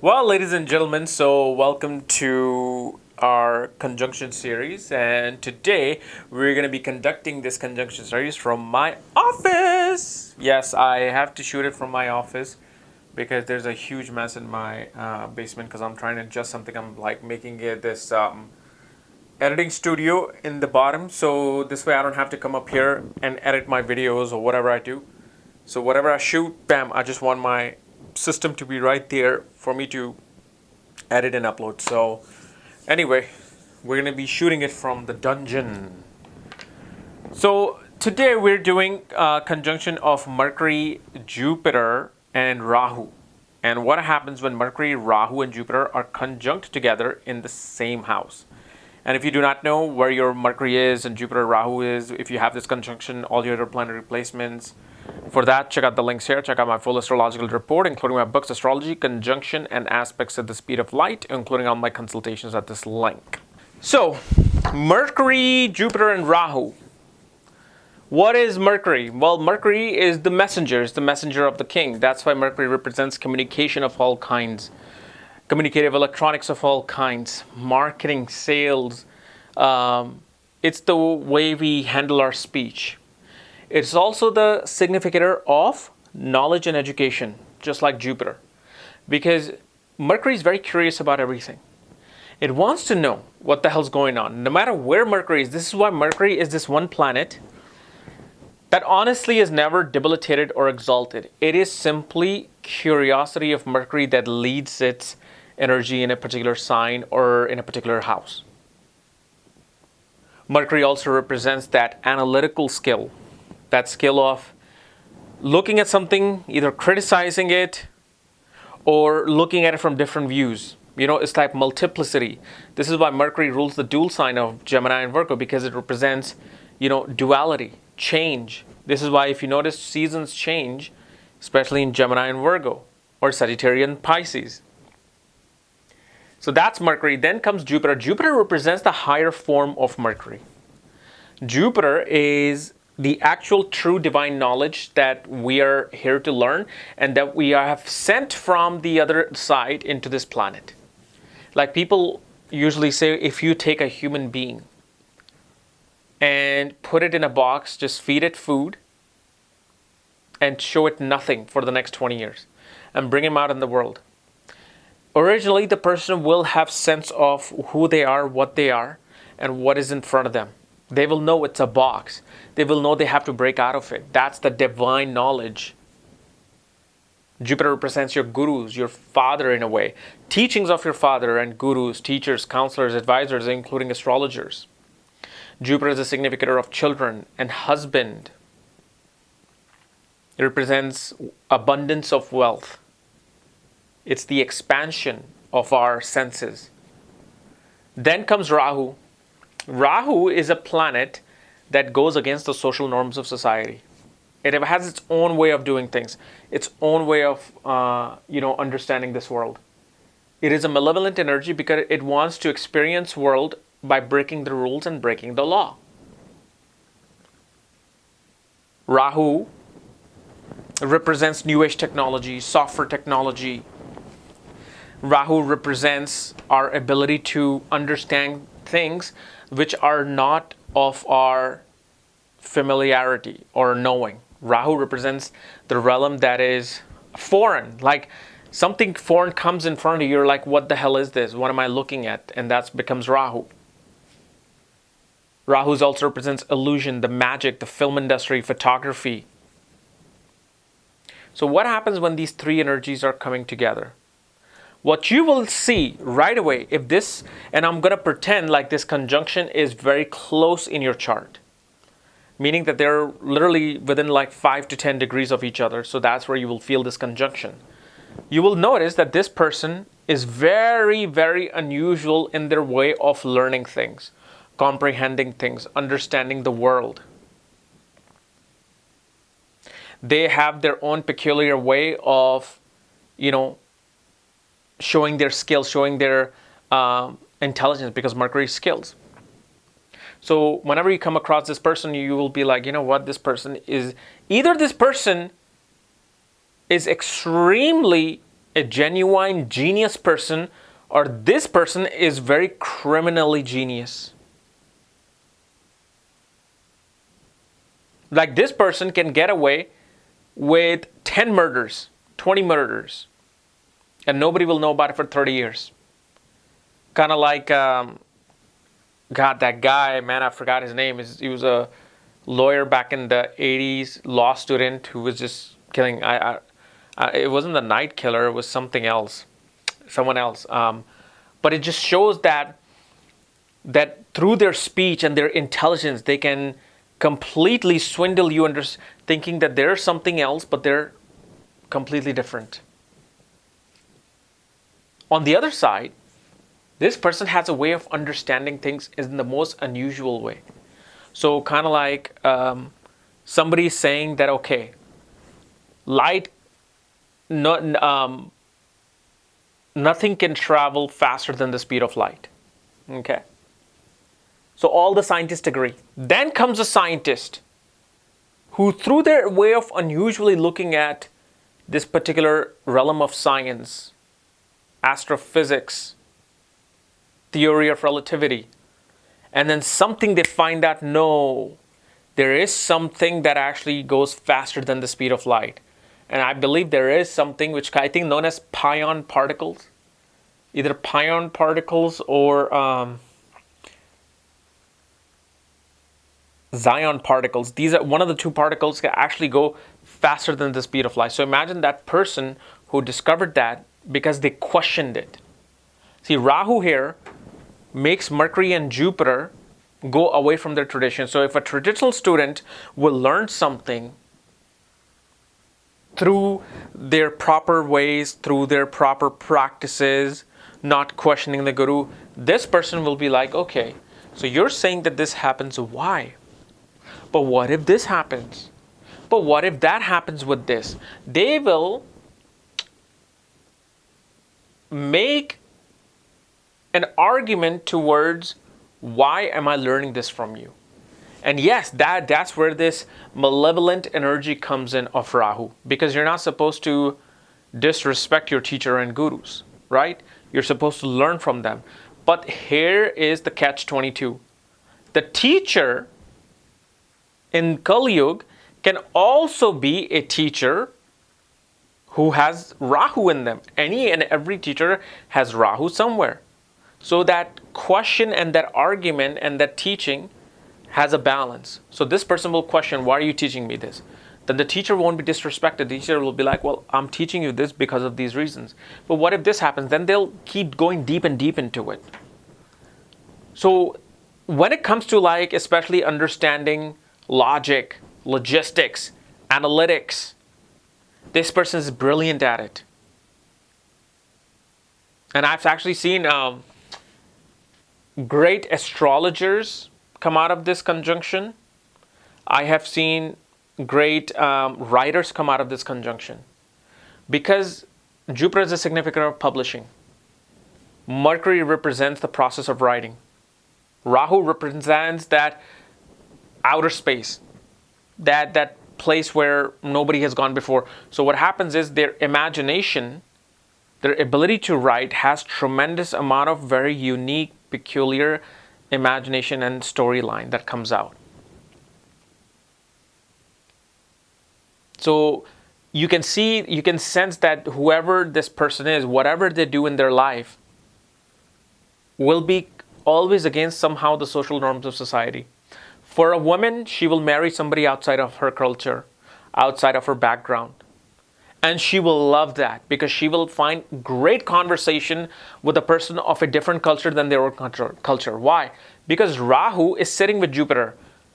Well, ladies and gentlemen, so welcome to our conjunction series. And today we're going to be conducting this conjunction series from my office. Yes, I have to shoot it from my office because there's a huge mess in my basement because I'm trying to adjust something. I'm like making it this editing studio in the bottom. So this way I don't have to come up here and edit my videos or whatever I do. So whatever I shoot, bam, I just want my system to be right there for me to edit and upload. So anyway, we're going to be shooting it from the dungeon. So today we're doing a conjunction of Mercury, Jupiter, and Rahu. And what happens when Mercury, Rahu, and Jupiter are conjunct together in the same house. And if you do not know where your Mercury is and Jupiter, Rahu is, if you have this conjunction, all your other planetary placements, for that, check out the links here. Check out my full astrological report, including my books, Astrology, Conjunction, and Aspects at the Speed of Light, including all my consultations at this link. So, Mercury, Jupiter, and Rahu. What is Mercury? Well, Mercury is the messenger. It's the messenger of the king. That's why Mercury represents communication of all kinds, communicative electronics of all kinds, marketing, sales. It's the way we handle our speech. It's also the significator of knowledge and education, just like Jupiter. Because Mercury is very curious about everything. It wants to know what the hell's going on. No matter where Mercury is, this is why Mercury is this one planet that honestly is never debilitated or exalted. It is simply curiosity of Mercury that leads its energy in a particular sign or in a particular house. Mercury also represents that analytical skill. That skill of looking at something, either criticizing it or looking at it from different views. You know, it's like multiplicity. This is why Mercury rules the dual sign of Gemini and Virgo, because it represents, duality, change. This is why if you notice seasons change, especially in Gemini and Virgo or Sagittarius and Pisces. So that's Mercury. Then comes Jupiter. Jupiter represents the higher form of Mercury. Jupiter is the actual true divine knowledge that we are here to learn and that we have sent from the other side into this planet. Like people usually say, if you take a human being and put it in a box, just feed it food and show it nothing for the next 20 years and bring him out in the world. Originally, the person will have sense of who they are, what they are, and what is in front of them. They will know it's a box. They will know they have to break out of it. That's the divine knowledge. Jupiter represents your gurus, your father in a way. Teachings of your father and gurus, teachers, counselors, advisors, including astrologers. Jupiter is a significator of children and husband. It represents abundance of wealth. It's the expansion of our senses. Then comes Rahu. Rahu is a planet that goes against the social norms of society. It has its own way of doing things, its own way of, understanding this world. It is a malevolent energy because it wants to experience world by breaking the rules and breaking the law. Rahu represents new age technology, software technology. Rahu represents our ability to understand things which are not of our familiarity or knowing. Rahu represents the realm that is foreign. Like something foreign comes in front of you, you're like, what the hell is this? What am I looking at? And that becomes Rahu. Rahu also represents illusion, the magic, the film industry, photography. So what happens when these three energies are coming together? What you will see right away, if this, and I'm going to pretend like this conjunction is very close in your chart, meaning that they're literally within like 5 to 10 degrees of each other. So that's where you will feel this conjunction. You will notice that this person is very, very unusual in their way of learning things, comprehending things, understanding the world. They have their own peculiar way of, showing their skills, showing their intelligence, because Mercury skills. So whenever you come across this person, you will be like, you know what, this person is extremely a genuine genius person, or this person is very criminally genius. Like this person can get away with 10 murders, 20 murders, and nobody will know about it for 30 years. Kind of like, God, that guy, man, I forgot his name. He was a lawyer back in the 80s, law student who was just killing. It wasn't the night killer, it was something else, someone else. But it just shows that through their speech and their intelligence, they can completely swindle you into thinking that they're something else, but they're completely different. On the other side, this person has a way of understanding things in the most unusual way. So kind of like somebody saying that, okay, light, nothing can travel faster than the speed of light. Okay. So all the scientists agree. Then comes a scientist who, through their way of unusually looking at this particular realm of science, astrophysics, theory of relativity, and then something they find out, no, there is something that actually goes faster than the speed of light. And I believe there is something which I think known as pion particles, either pion particles or Zion particles. These are one of the two particles can actually go faster than the speed of light. So imagine that person who discovered that because they questioned it. See, Rahu here makes Mercury and Jupiter go away from their tradition. So if a traditional student will learn something through their proper ways, through their proper practices, not questioning the guru, this person will be like, okay, so you're saying that this happens, why? But what if this happens? But what if that happens with this? They will make an argument towards, why am I learning this from you? And yes, that's where this malevolent energy comes in of Rahu, because you're not supposed to disrespect your teacher and gurus, right? You're supposed to learn from them. But here is the catch-22. The teacher in Kali Yuga can also be a teacher who has Rahu in them. Any and every teacher has Rahu somewhere. So that question and that argument and that teaching has a balance. So this person will question, why are you teaching me this? Then the teacher won't be disrespected. The teacher will be like, well, I'm teaching you this because of these reasons. But what if this happens? Then they'll keep going deep and deep into it. So when it comes to like, especially understanding logic, logistics, analytics, this person is brilliant at it. And I've actually seen great astrologers come out of this conjunction. I have seen great writers come out of this conjunction. Because Jupiter is a significant of publishing. Mercury represents the process of writing. Rahu represents that outer space, that place where nobody has gone before. So what happens is their imagination, their ability to write has tremendous amount of very unique, peculiar imagination and storyline that comes out. So you can see, you can sense that whoever this person is, whatever they do in their life, will be always against somehow the social norms of society. For a woman, she will marry somebody outside of her culture, outside of her background. And she will love that because she will find great conversation with a person of a different culture than their own culture. Why? Because Rahu is sitting with Jupiter.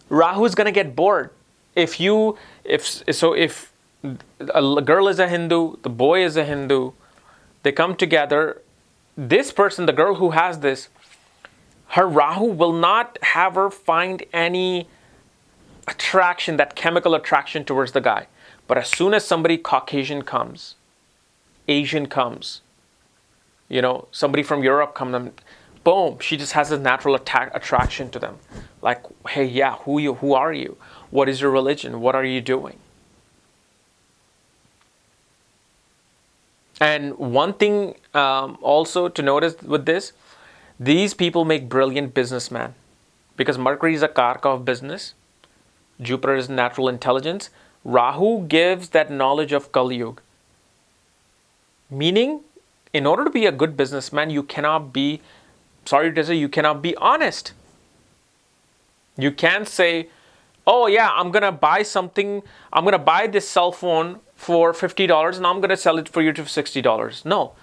Rahu is going to get bored. If a girl is a Hindu, the boy is a Hindu, they come together, this person, the girl who has this, her Rahu will not have her find any attraction, that chemical attraction towards the guy. But as soon as somebody Caucasian comes, Asian comes, somebody from Europe comes, boom, she just has a natural attraction to them. Like, hey, yeah, who are you? What is your religion? What are you doing? And one thing also to notice with this, these people make brilliant businessmen because Mercury is a karka of business. Jupiter is natural intelligence. Rahu gives that knowledge of Kali Yuga. Meaning, in order to be a good businessman, you cannot be, sorry to say, you cannot be honest. You can't say, oh yeah, I'm going to buy something, I'm going to buy this cell phone for $50 and I'm going to sell it for you to $60. No.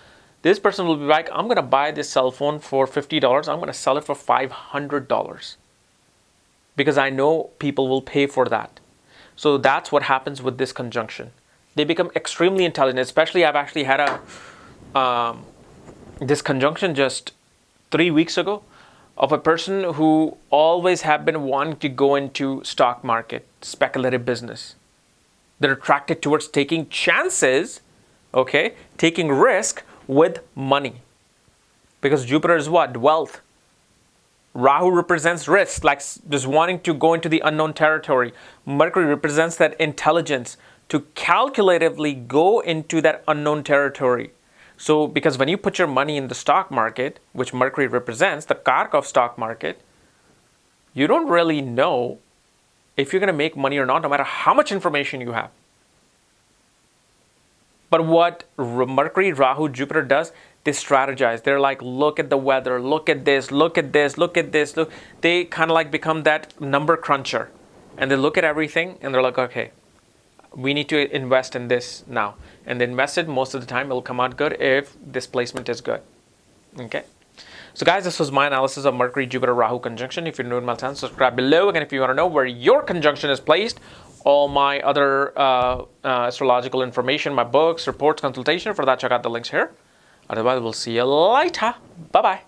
This person will be like, I'm going to buy this cell phone for $50, I'm going to sell it for $500. Because I know people will pay for that. So that's what happens with this conjunction. They become extremely intelligent. Especially, I've actually had this conjunction just 3 weeks ago of a person who always have been wanting to go into stock market, speculative business. They're attracted towards taking chances, okay, taking risk with money. Because Jupiter is what? Wealth. Rahu represents risk, like just wanting to go into the unknown territory. Mercury represents that intelligence to calculatively go into that unknown territory. So, because when you put your money in the stock market, which Mercury represents, the karka of stock market, you don't really know if you're going to make money or not, no matter how much information you have. But what Mercury, Rahu, Jupiter does, they strategize. They're like, look at the weather, look at this, look at this, look at this. Look. They kind of like become that number cruncher. And they look at everything and they're like, okay, we need to invest in this now. And they invest it, most of the time it'll come out good if this placement is good. Okay. So guys, this was my analysis of Mercury, Jupiter, Rahu conjunction. If you're new to my channel, subscribe below. Again, if you want to know where your conjunction is placed, all my other astrological information, my books, reports, consultation, for that check out the links here. Otherwise, we'll see you later. Bye-bye.